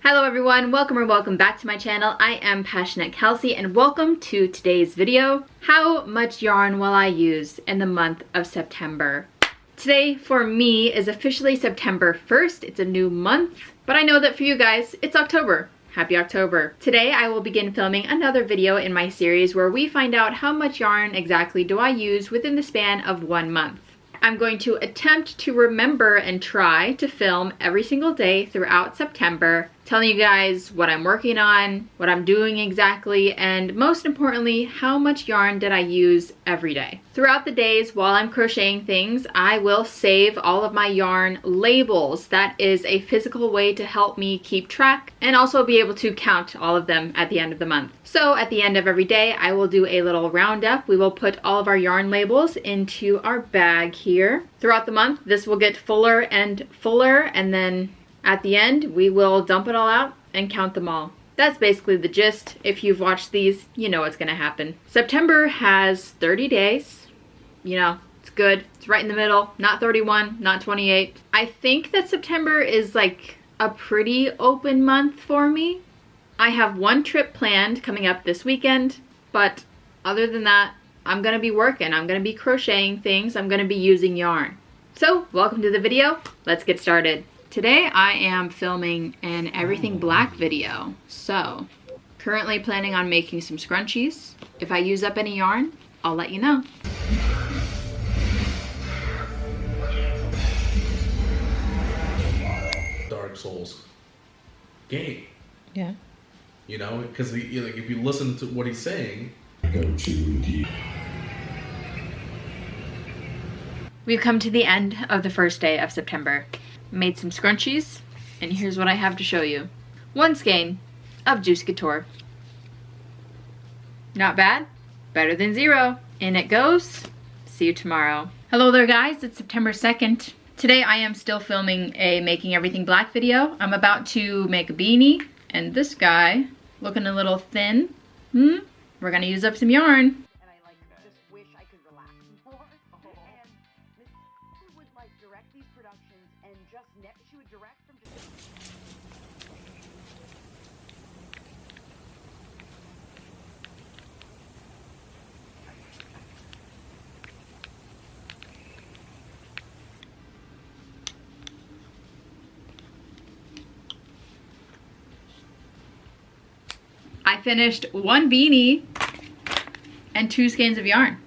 Hello everyone, welcome or welcome back to my channel. I am Passioknit Kelsie and welcome to today's video. How much yarn will I use in the month of September? Today for me is officially September 1st. It's a new month, but I know that for you guys, it's October. Happy October. Today I will begin filming another video in my series where we find out how much yarn exactly do I use within the span of 1 month. I'm going to attempt to remember and try to film every single day throughout September, telling you guys what I'm working on, what I'm doing exactly, and most importantly, how much yarn did I use every day. Throughout the days while I'm crocheting things, I will save all of my yarn labels. That is a physical way to help me keep track and also be able to count all of them at the end of the month. So at the end of every day, I will do a little roundup. We will put all of our yarn labels into our bag here. Throughout the month, this will get fuller and fuller, and then at the end, we will dump it all out and count them all. That's basically the gist. If you've watched these, you know what's gonna happen. September has 30 days. You know, it's good. It's right in the middle. Not 31, not 28. I think that September is like a pretty open month for me. I have one trip planned coming up this weekend, but other than that, I'm gonna be working. I'm gonna be crocheting things. I'm gonna be using yarn. So, welcome to the video. Let's get started. Today I am filming an everything black video. So, currently planning on making some scrunchies. If I use up any yarn, I'll let you know. Dark Souls game. Yeah. You know, because like, if you listen to what he's saying, We've come to the end of the first day of September. Made some scrunchies, and here's what I have to show you. 1 skein of Juice Couture. Not bad, better than 0. In it goes. See you tomorrow. Hello there guys, it's September 2nd. Today I am still filming a Making Everything Black video. I'm about to make a beanie, and this guy, looking a little thin. We're gonna use up some yarn. I finished 1 beanie and 2 skeins of yarn.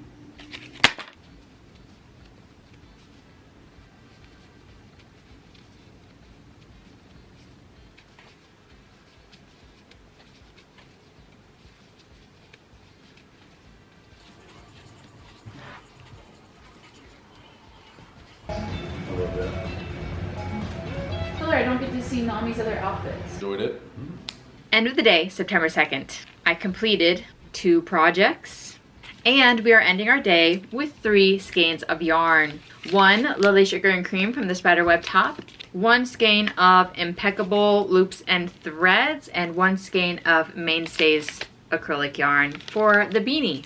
Hello, I don't get to see Nami's other outfits. enjoyed it. End of the day, September 2nd. I completed 2 projects, and we are ending our day with 3 skeins of yarn. 1 Lily Sugar and Cream from the Spiderweb top, 1 skein of Impeccable Loops and Threads, and 1 skein of Mainstays acrylic yarn for the beanie.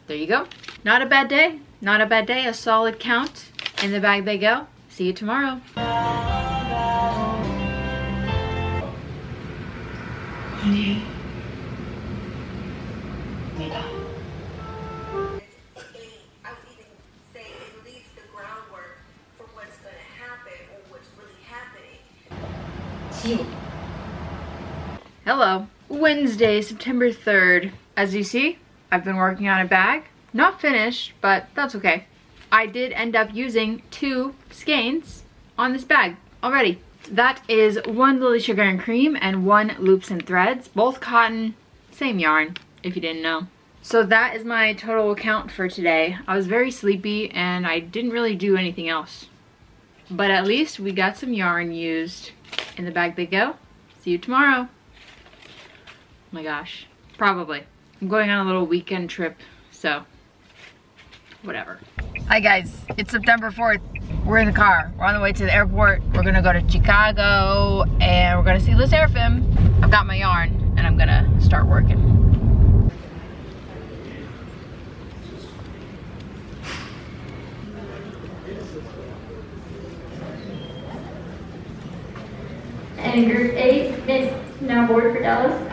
There you go. Not a bad day. Not a bad day. A solid count. In the bag they go. See you tomorrow. Hello. Wednesday, September 3rd. As you see, I've been working on a bag. Not finished, but that's okay. I did end up using 2 skeins on this bag already. That is 1 Lily Sugar and Cream and 1 Loops and Threads. Both cotton, same yarn, if you didn't know. So that is my total count for today. I was very sleepy and I didn't really do anything else. But at least we got some yarn used. In the bag they go. See you tomorrow. Oh my gosh. Probably. I'm going on a little weekend trip, so whatever. Hi guys, it's September 4th. We're in the car. We're on the way to the airport. We're gonna go to Chicago and we're gonna see Le Seraphim. I've got my yarn and I'm gonna start working. And in group 8, Miss Now board for Dallas.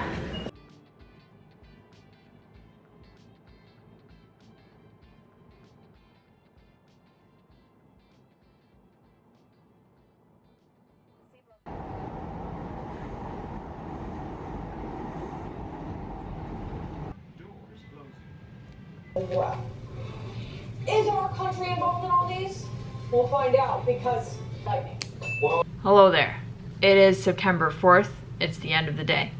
Wow. Is our country involved in all these? We'll find out because lightning. Hello there. It is September 4th. It's the end of the day.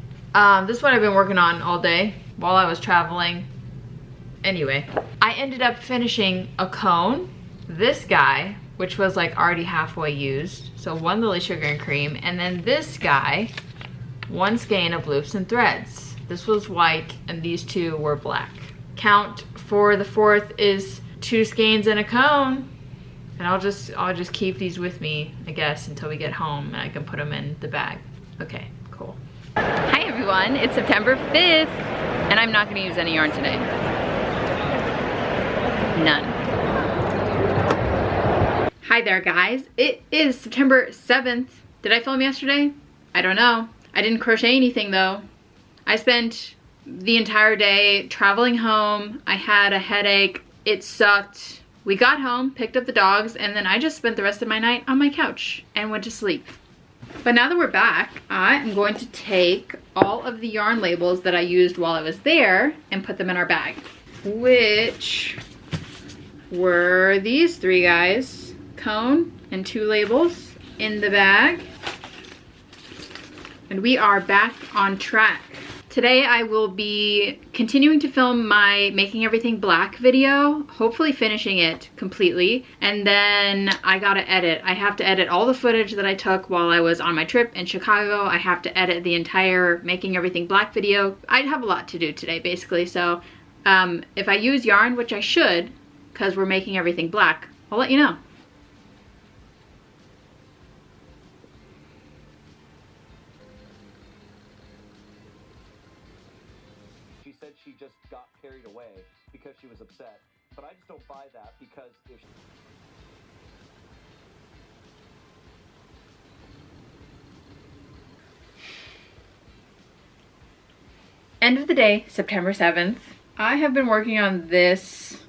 This is what I've been working on all day while I was traveling. Anyway, I ended up finishing a cone, this guy, which was like already halfway used, so 1 lily sugar and cream, and then this guy, 1 skein of loops and threads. This was white and these 2 were black. Count for the 4th is 2 skeins and a cone. And I'll just keep these with me, I guess, until we get home and I can put them in the bag. Okay, cool. Hi everyone, it's September 5th and I'm not gonna use any yarn today. None. Hi there guys, it is September 7th. Did I film yesterday? I don't know. I didn't crochet anything though. I spent the entire day traveling home. I had a headache. It sucked. We got home, picked up the dogs, and then I just spent the rest of my night on my couch and went to sleep. But now that we're back, I am going to take all of the yarn labels that I used while I was there and put them in our bag, which were these 3 guys, cone and 2 labels in the bag. And we are back on track. Today I will be continuing to film my Making Everything Black video, hopefully finishing it completely, and then I gotta edit. I have to edit all the footage that I took while I was on my trip in Chicago. I have to edit the entire Making Everything Black video. I have a lot to do today basically, so if I use yarn, which I should, because we're making everything black, I'll let you know. She just got carried away because she was upset. But I just don't buy that because if she... End of the day, September 7th. I have been working on this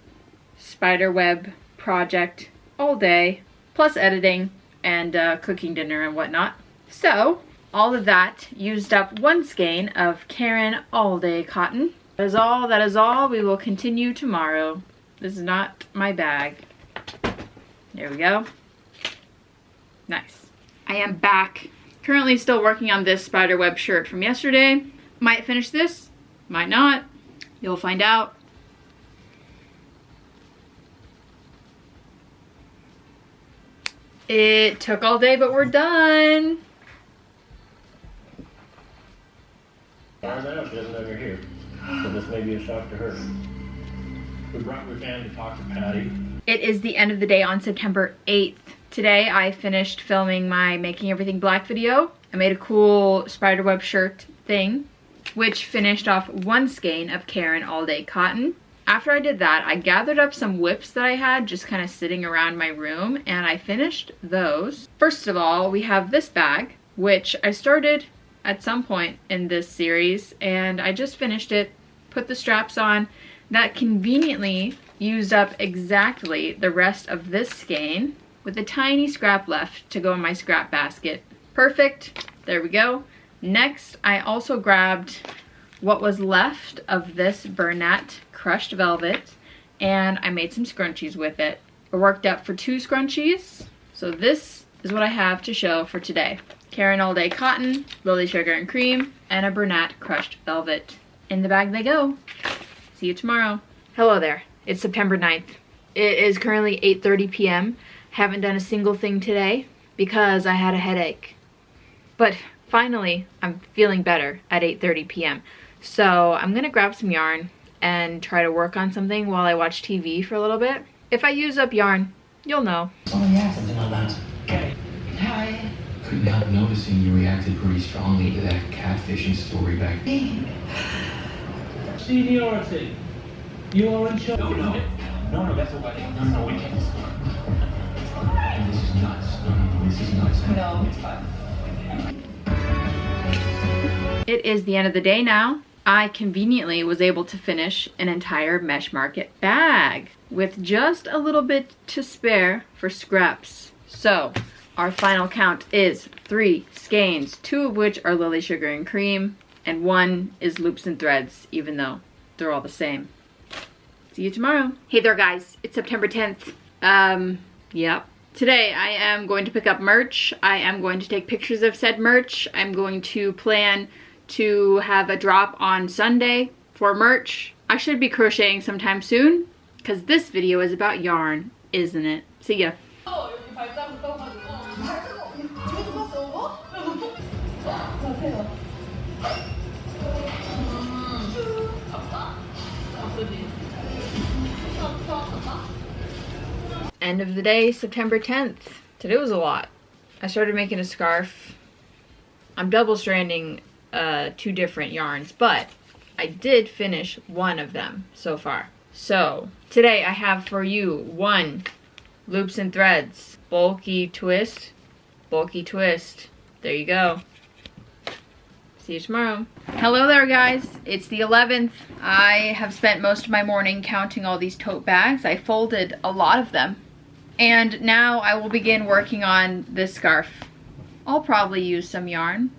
Spiderweb project all day, plus editing and cooking dinner and whatnot. So, all of that used up 1 skein of Caron all-day cotton. That is all. We will continue tomorrow. This is not my bag. There we go. Nice. I am back. Currently still working on this Spiderweb shirt from yesterday. Might finish this, might not. You'll find out. It took all day, but we're done. I know she doesn't know you're here. So this may be a shock to her. We brought Ruth-Ann to talk to Patty. It is the end of the day on September 8th. Today I finished filming my Making Everything Black video. I made a cool spiderweb shirt thing, which finished off 1 skein of Caron all-day cotton. After I did that, I gathered up some whips that I had just kind of sitting around my room, and I finished those. First of all, we have this bag, which I started at some point in this series, and I just finished it, put the straps on. That conveniently used up exactly the rest of this skein with a tiny scrap left to go in my scrap basket. Perfect, there we go. Next, I also grabbed what was left of this Bernat crushed velvet, and I made some scrunchies with it. I worked up for 2 scrunchies, so this is what I have to show for today. Caron all day cotton, lily sugar and cream, and a Bernat crushed velvet. In the bag they go. See you tomorrow. Hello there, it's September 9th. It is currently 8:30 p.m. Haven't done a single thing today because I had a headache. But finally, I'm feeling better at 8:30 p.m. So I'm gonna grab some yarn and try to work on something while I watch TV for a little bit. If I use up yarn, you'll know. Oh yeah, something like that. Okay. Hi. Couldn't help noticing you reacted pretty strongly to that catfishing story back then. Seniority. You are in charge. No, that's a wedding. No, we can't. This is nuts. No, this is nuts. No, it's fine. It is the end of the day now. I conveniently was able to finish an entire Mesh Market bag with just a little bit to spare for scraps. So our final count is 3 skeins, 2 of which are Lily Sugar and Cream, and 1 is Loops and Threads, even though they're all the same. See you tomorrow. Hey there guys, it's September 10th. Yep. Today I am going to pick up merch. I am going to take pictures of said merch. I'm going to plan to have a drop on Sunday for merch. I should be crocheting sometime soon, because this video is about yarn, isn't it? See ya. End of the day, September 10th. Today was a lot. I started making a scarf. I'm double stranding 2 different yarns, but I did finish 1 of them so far. So today I have for you 1 Loops and Threads bulky twist. There you go. See you tomorrow. Hello there guys, it's the 11th. I have spent most of my morning counting all these tote bags. I folded a lot of them. And now I will begin working on this scarf. I'll probably use some yarn.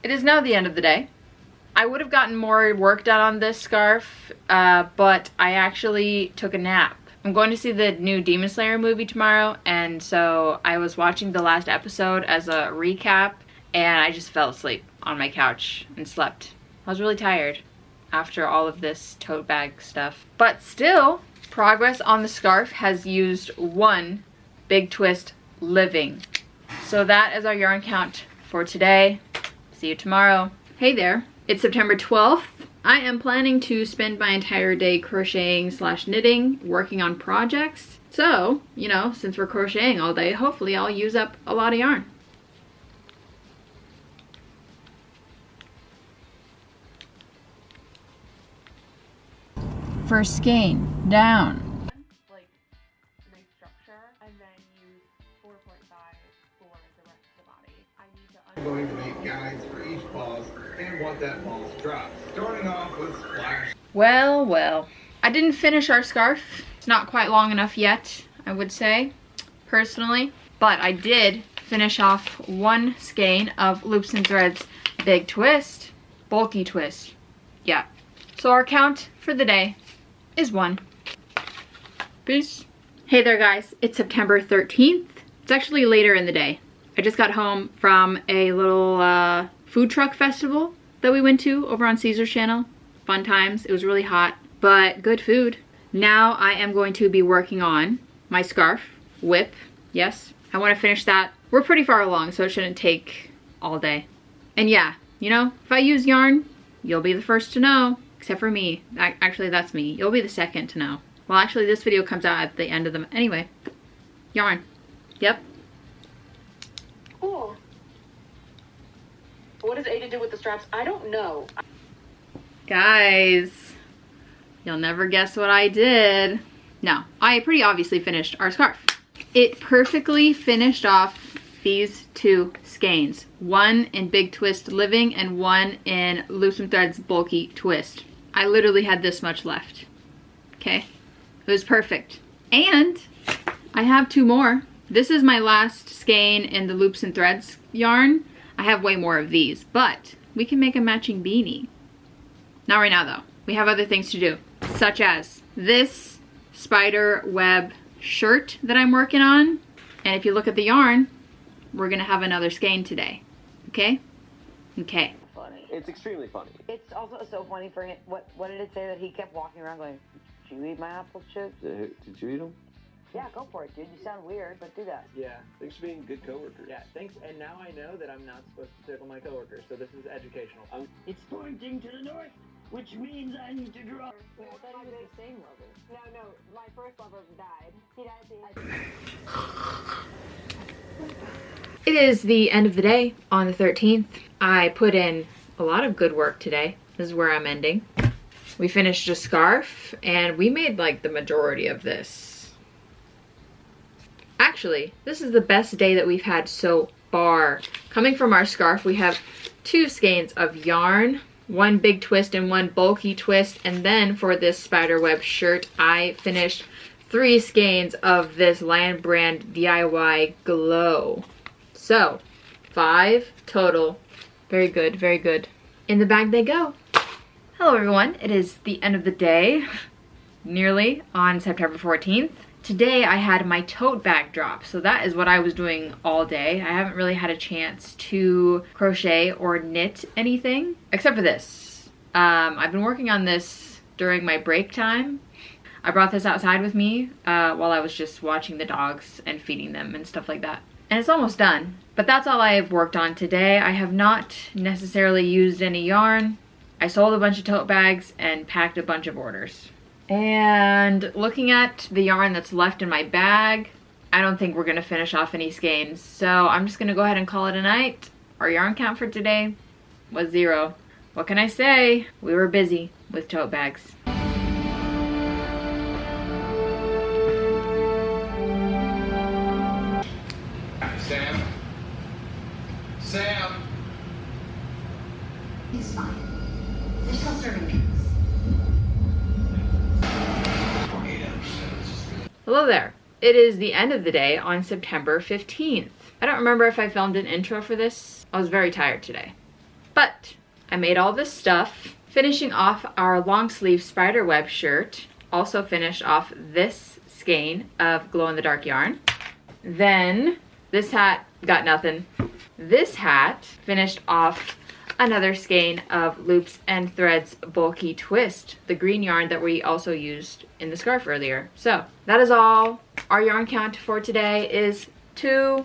It is now the end of the day. I would have gotten more work done on this scarf, but I actually took a nap. I'm going to see the new Demon Slayer movie tomorrow, and so I was watching the last episode as a recap, and I just fell asleep on my couch and slept. I was really tired after all of this tote bag stuff. But still, progress on the scarf has used 1 big twist living. So that is our yarn count for today. See you tomorrow. Hey there. It's September 12th. I am planning to spend my entire day crocheting / knitting, working on projects. So, you know, since we're crocheting all day, hopefully I'll use up a lot of yarn. First skein, down. Like, nice structure, and then use 4.5 for the rest of the body. I need to I'm going to make guides for each pause and want that pause drop. Starting off with splash. Well, well. I didn't finish our scarf. It's not quite long enough yet, I would say, personally. But I did finish off 1 skein of Loops and Threads big twist, bulky twist. Yeah. So our count for the day is 1. Peace. Hey there guys, it's September 13th. It's actually later in the day. I just got home from a little food truck festival that we went to over on Caesar's channel. Fun times. It was really hot, but good food. Now I am going to be working on my scarf, whip. Yes, I want to finish that. We're pretty far along, so it shouldn't take all day. And yeah, you know, if I use yarn, you'll be the first to know. Except for me. Actually, that's me. You'll be the second to know. Well, actually, this video comes out at the end of the... Anyway. Yarn. Yep. Cool. What does Ada do with the straps? I don't know. Guys. You'll never guess what I did. No. I pretty obviously finished our scarf. It perfectly finished off these 2 skeins. 1 in Big Twist Living and 1 in Loops and Threads Bulky Twist. I literally had this much left. Okay? It was perfect. And I have 2 more. This is my last skein in the Loops and Threads yarn. I have way more of these, but we can make a matching beanie. Not right now though. We have other things to do, such as this Spiderweb shirt that I'm working on. And if you look at the yarn, we're gonna have another skein today. Okay? Okay. Funny. It's extremely funny. It's also so funny for him. What did it say that he kept walking around going, "Did you eat my apple chips?" Did you eat them? Yeah, go for it, dude. You sound weird, but do that. Yeah. Thanks for being good coworkers. Yeah, thanks. And now I know that I'm not supposed to tickle my coworkers, so this is educational. It's pointing to the north, which means I need to draw. Wait, I thought he was the same lover. No, my first lover died. He died at the end. It is the end of the day on the 13th. I put in a lot of good work today. This is where I'm ending. We finished a scarf and we made like the majority of this. Actually, this is the best day that we've had so far. Coming from our scarf, we have 2 skeins of yarn, 1 big twist and 1 bulky twist. And then for this Spiderweb shirt, I finished 3 skeins of this Land Brand DIY Glow. So 5 total. Very good, very good. In the bag they go. Hello everyone, it is the end of the day, nearly, on September 14th. Today I had my tote bag drop, so that is what I was doing all day. I haven't really had a chance to crochet or knit anything, except for this. I've been working on this during my break time. I brought this outside with me while I was just watching the dogs and feeding them and stuff like that. And it's almost done, but that's all I have worked on today. I have not necessarily used any yarn. I sold a bunch of tote bags and packed a bunch of orders. And looking at the yarn that's left in my bag, I don't think we're gonna finish off any skeins. So I'm just gonna go ahead and call it a night. Our yarn count for today was 0. What can I say? We were busy with tote bags. Sam? Sam? It's fine. They're still serving me. Hello there. It is the end of the day on September 15th. I don't remember if I filmed an intro for this. I was very tired today. But I made all this stuff, finishing off our long sleeve Spiderweb shirt. Also finished off this skein of glow-in-the-dark yarn. Then this hat got nothing. This hat finished off another skein of loops and threads bulky twist, the green yarn that we also used in the scarf earlier. So that is all. Our yarn count for today is 2.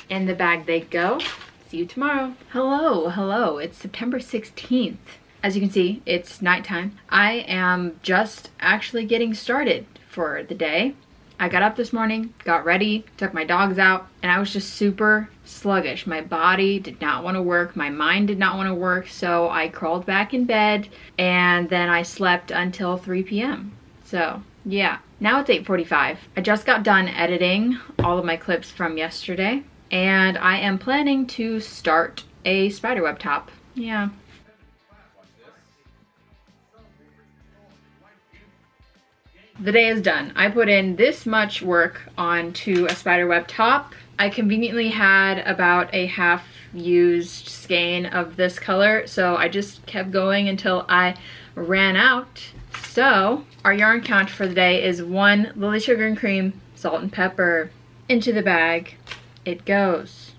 In the bag they go. See you tomorrow. Hello, hello. It's September 16th. As you can see, it's nighttime. I am just actually getting started for the day. I got up this morning, got ready, took my dogs out, and I was just super sluggish. My body did not want to work, my mind did not want to work, so I crawled back in bed, and then I slept until 3 p.m. So, yeah. Now it's 8:45. I just got done editing all of my clips from yesterday, and I am planning to start a spiderweb top. Yeah. The day is done. I put in this much work onto a spiderweb top. I conveniently had about a half used skein of this color, so I just kept going until I ran out. So our yarn count for the day is 1 Lily Sugar and Cream, salt and pepper. Into the bag it goes.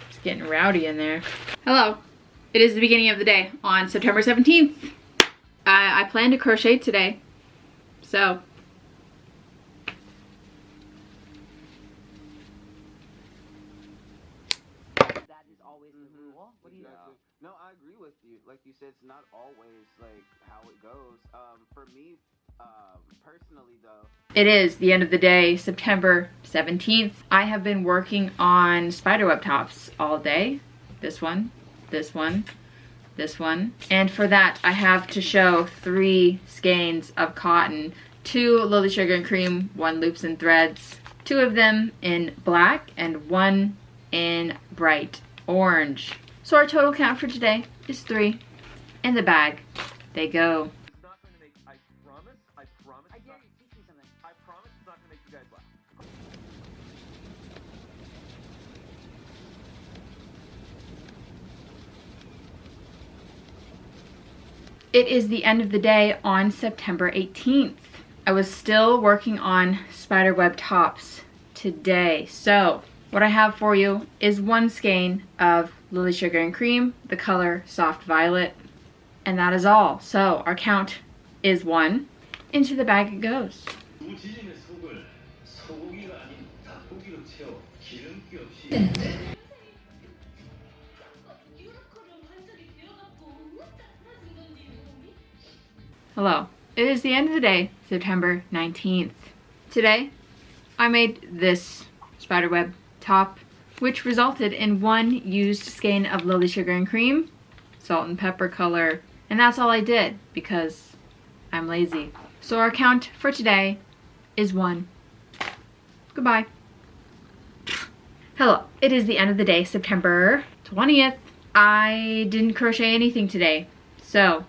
It's getting rowdy in there. Hello. It is the beginning of the day on September 17th. I plan to crochet today, so That is always the rule. What do you know? No, I agree with you. Like you said, it's not always like how it goes. For me, personally though, it is the end of the day, September 17th. I have been working on spiderweb tops all day. This one, this one, this one. And for that, I have to show 3 skeins of cotton, 2 Lily Sugar and Cream, 1 loops and threads, 2 of them in black and 1 in bright orange. So our total count for today is 3. In the bag they go. it's not going to make. I promise. I promise. I dare you to teach me something. I promise it's not going to make you guys laugh. It is the end of the day on September 18th. I was still working on spiderweb tops today. So what I have for you is 1 skein of Lily Sugar and Cream, the color Soft Violet, and that is all. So our count is 1. Into the bag it goes. Hello. It is the end of the day, September 19th. Today, I made this spiderweb top, which resulted in 1 used skein of lily sugar and cream, salt and pepper color, and that's all I did because I'm lazy. So our count for today is 1. Goodbye. Hello, it is the end of the day, September 20th. I didn't crochet anything today, so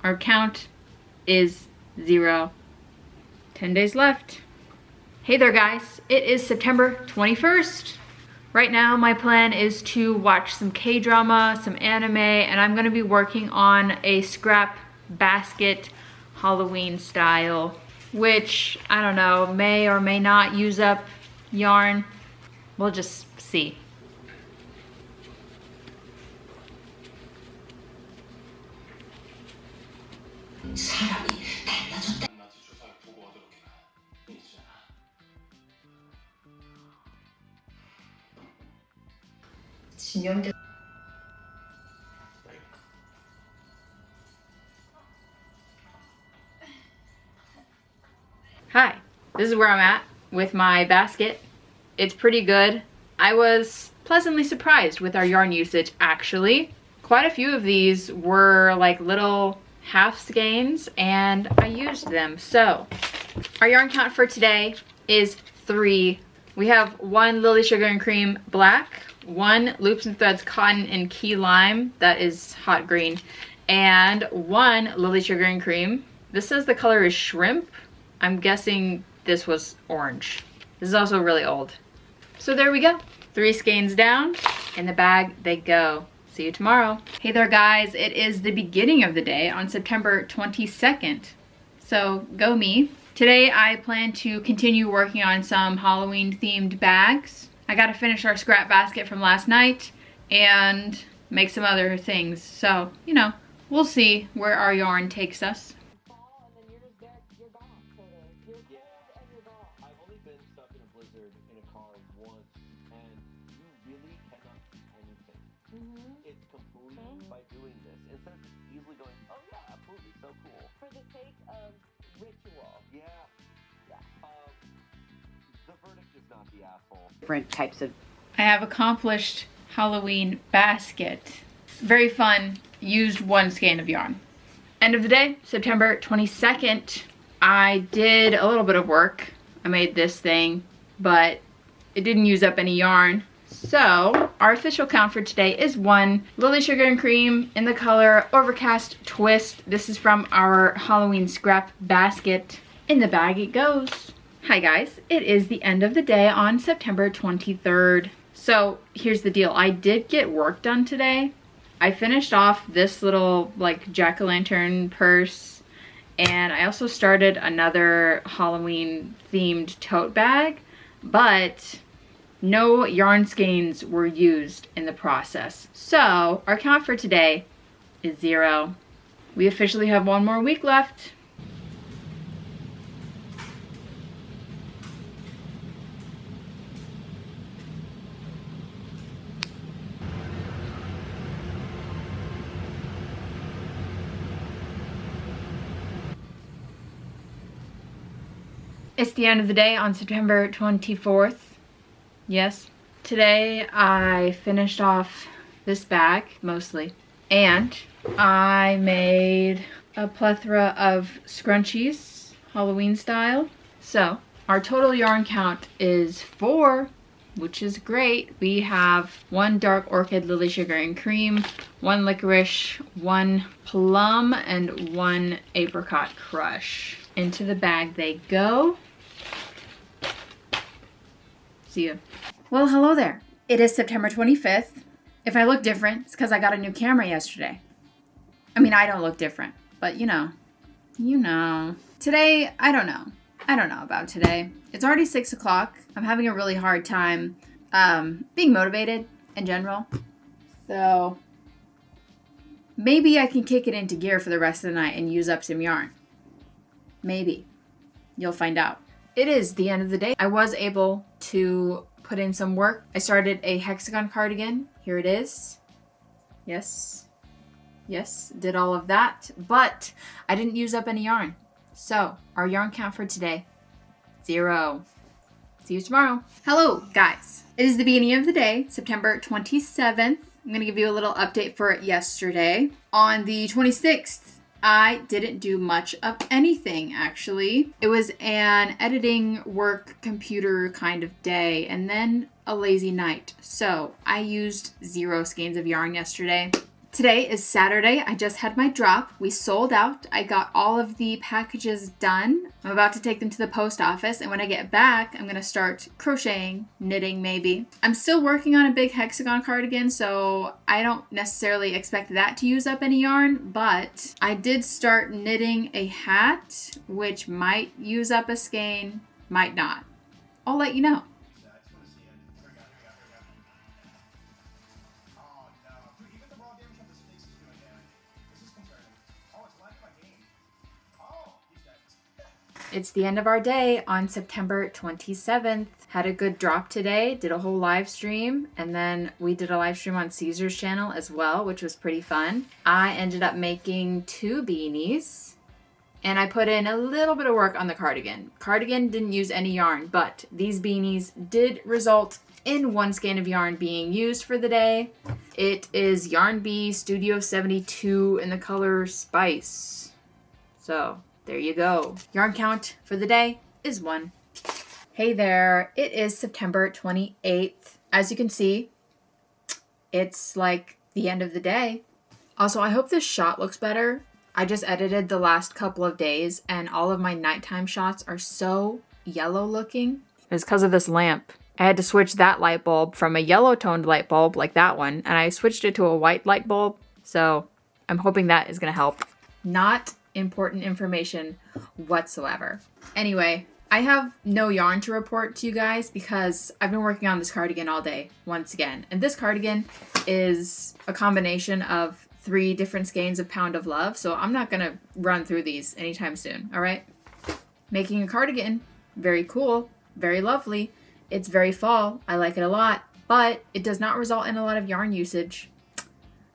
our count is 0. 10 days left. Hey there guys, it is September 21st. Right now my plan is to watch some K-drama, some anime, and I'm gonna be working on a scrap basket Halloween style, which, I don't know, may or may not use up yarn. We'll just see. Hi, this is where I'm at with my basket. It's pretty good. I was pleasantly surprised with our yarn usage, actually. Quite a few of these were like little half skeins and I used them. So our yarn count for today is 3. We have 1 lily sugar and cream black, 1 loops and threads cotton and key lime, that is hot green, and 1 lily sugar and cream. This says the color is shrimp. I'm guessing this was orange. This is also really old. So there we go. 3 skeins down, in the bag they go. See you tomorrow. Hey there guys, it is the beginning of the day on September 22nd. So go me. Today I plan to continue working on some Halloween themed bags. I gotta finish our scrap basket from last night and make some other things. So, you know, we'll see where our yarn takes us. I've only been stuck in a blizzard in a car once, and you really cannot see anything. It's completely by doing this. Instead of just easily going, oh yeah, absolutely, so cool. For the sake of ritual. Yeah. The verdict is not the asshole. Different types of... I have accomplished Halloween basket. Very fun. Used 1 skein of yarn. End of the day, September 22nd. I did a little bit of work. I made this thing, but it didn't use up any yarn. So our official count for today is 1 lily sugar and cream in the color Overcast Twist. This is from our Halloween scrap basket. In the bag it goes. Hi guys, it is the end of the day on September 23rd. So here's the deal. I did get work done today. I finished off this little like jack-o'-lantern purse, and I also started another Halloween themed tote bag, but no yarn skeins were used in the process. So our count for today is 0. We officially have 1 more week left. It's the end of the day on September 24th. Yes. Today I finished off this bag, mostly. And I made a plethora of scrunchies, Halloween style. So our total yarn count is 4, which is great. We have 1 dark orchid lily sugar and cream, 1 licorice, 1 plum, and 1 apricot crush. Into the bag they go. See ya. Well, hello there. It is September 25th. If I look different, it's because I got a new camera yesterday. I mean, I don't look different, but you know. Today, I don't know. I don't know about today. It's already 6 o'clock. I'm having a really hard time being motivated in general. So maybe I can kick it into gear for the rest of the night and use up some yarn. Maybe. You'll find out. It is the end of the day. I was able to put in some work. I started a Hexagon cardigan. Here it is. Yes, did all of that, but I didn't use up any yarn. So our yarn count for today, 0. See you tomorrow. Hello, guys. It is the beginning of the day, September 27th. I'm gonna give you a little update for yesterday. On the 26th, I didn't do much of anything, actually. It was an editing work computer kind of day and then a lazy night. So I used 0 skeins of yarn yesterday. Today is Saturday. I just had my drop. We sold out. I got all of the packages done. I'm about to take them to the post office, and when I get back, I'm gonna start crocheting, knitting maybe. I'm still working on a big Hexagon cardigan, so I don't necessarily expect that to use up any yarn, but I did start knitting a hat, which might use up a skein, might not. I'll let you know. It's the end of our day on September 27th. Had a good drop today, did a whole live stream, and then we did a live stream on Caesar's channel as well, which was pretty fun. I ended up making 2 beanies, and I put in a little bit of work on the cardigan. Cardigan didn't use any yarn, but these beanies did result in 1 skein of yarn being used for the day. It is Yarn Bee Studio 72 in the color Spice. So there you go. Yarn count for the day is 1. Hey there, it is September 28th. As you can see, it's like the end of the day. Also, I hope this shot looks better. I just edited the last couple of days and all of my nighttime shots are so yellow looking. It's because of this lamp. I had to switch that light bulb from a yellow toned light bulb like that one, and I switched it to a white light bulb. So I'm hoping that is gonna help. Not important information whatsoever. Anyway, I have no yarn to report to you guys because I've been working on this cardigan all day once again. And this cardigan is a combination of 3 different skeins of Pound of Love, so I'm not gonna run through these anytime soon, all right? Making a cardigan, very cool, very lovely. It's very fall, I like it a lot, but it does not result in a lot of yarn usage.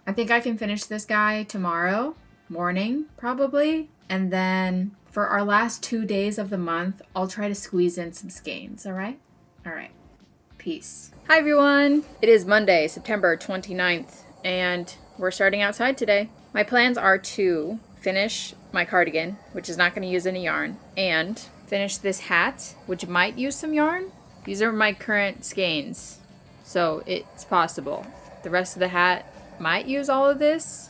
I think I can finish this guy tomorrow morning, probably. And then for our last 2 days of the month, I'll try to squeeze in some skeins, all right? All right. Peace. Hi, everyone. It is Monday, September 29th, and we're starting outside today. My plans are to finish my cardigan, which is not going to use any yarn, and finish this hat, which might use some yarn. These are my current skeins, so it's possible. The rest of the hat might use all of this.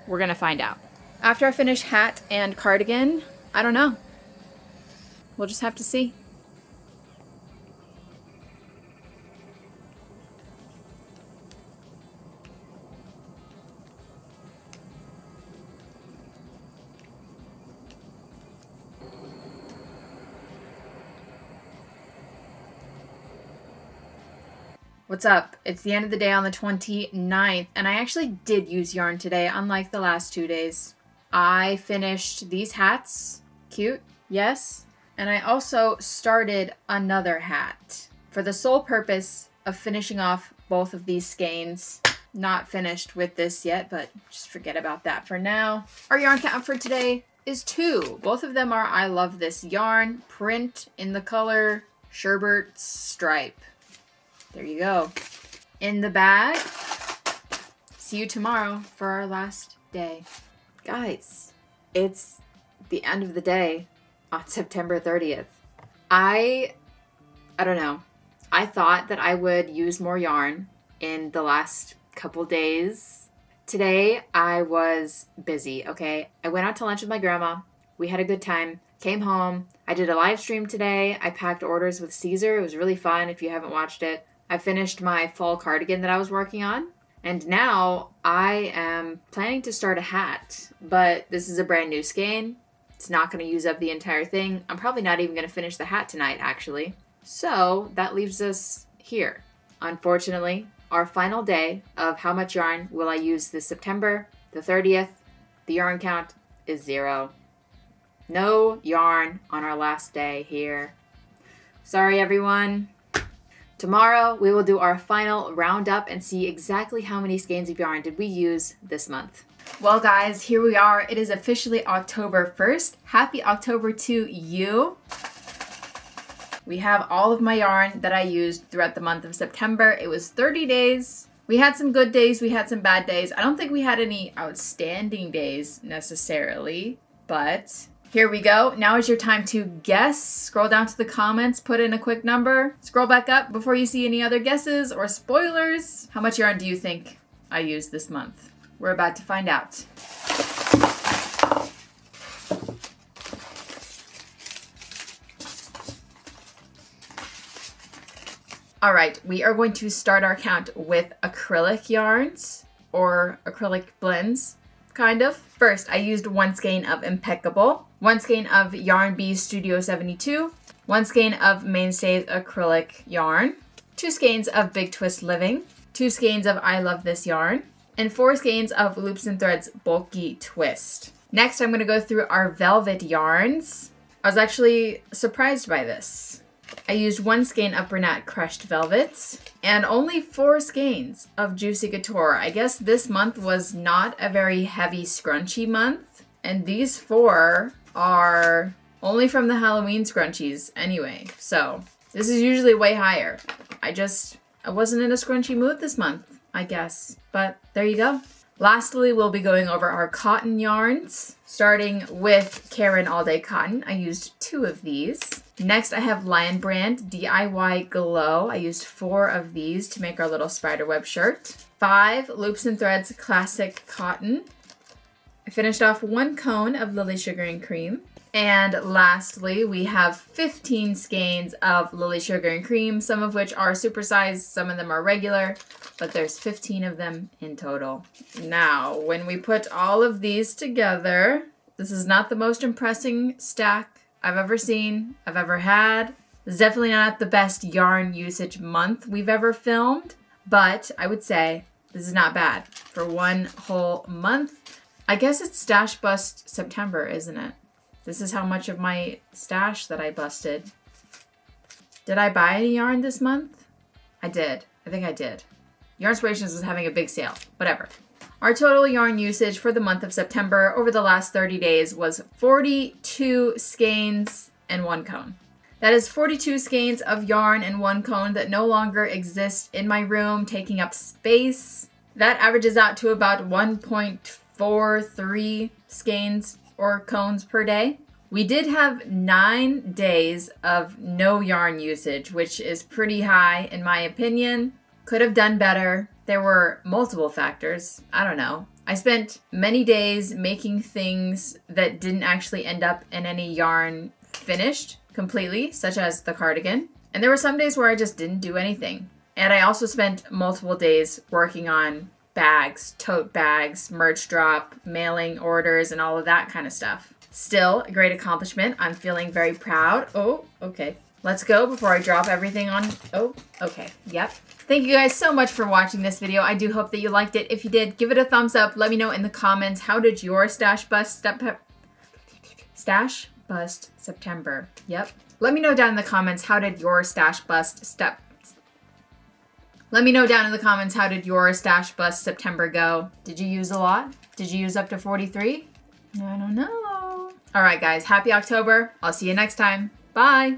We're gonna find out. After I finish hat and cardigan, I don't know. We'll just have to see. What's up? It's the end of the day on the 29th, and I actually did use yarn today, unlike the last 2 days. I finished these hats. Cute, yes. And I also started another hat for the sole purpose of finishing off both of these skeins. Not finished with this yet, but just forget about that for now. Our yarn count for today is 2. Both of them are I Love This Yarn print in the color Sherbet Stripe. There you go. In the bag. See you tomorrow for our last day. Guys, it's the end of the day on September 30th. I don't know. I thought that I would use more yarn in the last couple days. Today, I was busy, okay? I went out to lunch with my grandma. We had a good time. Came home. I did a live stream today. I packed orders with Caesar. It was really fun if you haven't watched it. I finished my fall cardigan that I was working on, and now I am planning to start a hat, but this is a brand new skein. It's not going to use up the entire thing. I'm probably not even going to finish the hat tonight, actually. So that leaves us here. Unfortunately, our final day of how much yarn will I use this September, the 30th, the yarn count is 0. No yarn on our last day here. Sorry, everyone. Tomorrow, we will do our final roundup and see exactly how many skeins of yarn did we use this month. Well, guys, here we are. It is officially October 1st. Happy October to you. We have all of my yarn that I used throughout the month of September. It was 30 days. We had some good days, we had some bad days. I don't think we had any outstanding days necessarily, but here we go. Now is your time to guess. Scroll down to the comments, put in a quick number. Scroll back up before you see any other guesses or spoilers. How much yarn do you think I used this month? We're about to find out. All right, we are going to start our count with acrylic yarns or acrylic blends, kind of. First, I used 1 skein of Impeccable, 1 skein of Yarn Bee Studio 72, 1 skein of Mainstays acrylic yarn, 2 skeins of Big Twist Living, 2 skeins of I Love This yarn, and 4 skeins of Loops and Threads Bulky Twist. Next, I'm going to go through our velvet yarns. I was actually surprised by this. I used 1 skein of Bernat Crushed Velvets and only 4 skeins of Juicy Couture. I guess this month was not a very heavy scrunchie month, and these 4 are only from the Halloween scrunchies anyway, so this is usually way higher. I wasn't in a scrunchie mood this month, I guess, but there you go. Lastly, we'll be going over our cotton yarns, starting with Karen All Day Cotton. I used 2 of these. Next, I have Lion Brand DIY Glow. I used 4 of these to make our little spiderweb shirt. 5 Loops and Threads Classic Cotton. I finished off 1 cone of Lily Sugar and Cream. And lastly, we have 15 skeins of Lily Sugar and Cream, some of which are supersized, some of them are regular, but there's 15 of them in total. Now, when we put all of these together, this is not the most impressive stack I've ever seen, I've ever had. This is definitely not the best yarn usage month we've ever filmed, but I would say this is not bad for 1 whole month. I guess it's Stash Bust September, isn't it? This is how much of my stash that I busted. Did I buy any yarn this month? I did. I think I did. Yarnspirations was having a big sale. Whatever. Our total yarn usage for the month of September over the last 30 days was 42 skeins and 1 cone. That is 42 skeins of yarn and 1 cone that no longer exist in my room, taking up space. That averages out to about 1.43 skeins or cones per day. We did have 9 days of no yarn usage, which is pretty high in my opinion. Could have done better. There were multiple factors. I don't know. I spent many days making things that didn't actually end up in any yarn finished completely, such as the cardigan. And there were some days where I just didn't do anything. And I also spent multiple days working on bags, tote bags, merch drop, mailing orders, and all of that kind of stuff. Still, a great accomplishment. I'm feeling very proud. Oh, okay. Let's go before I drop everything on. Oh, okay. Yep. Thank you guys so much for watching this video. I do hope that you liked it. If you did, give it a thumbs up. Let me know in the comments, how did your stash bust September? Yep. Let me know down in the comments, how did your stash bust Let me know down in the comments, how did your stash bust September go? Did you use a lot? Did you use up to 43? I don't know. All right, guys. Happy October. I'll see you next time. Bye.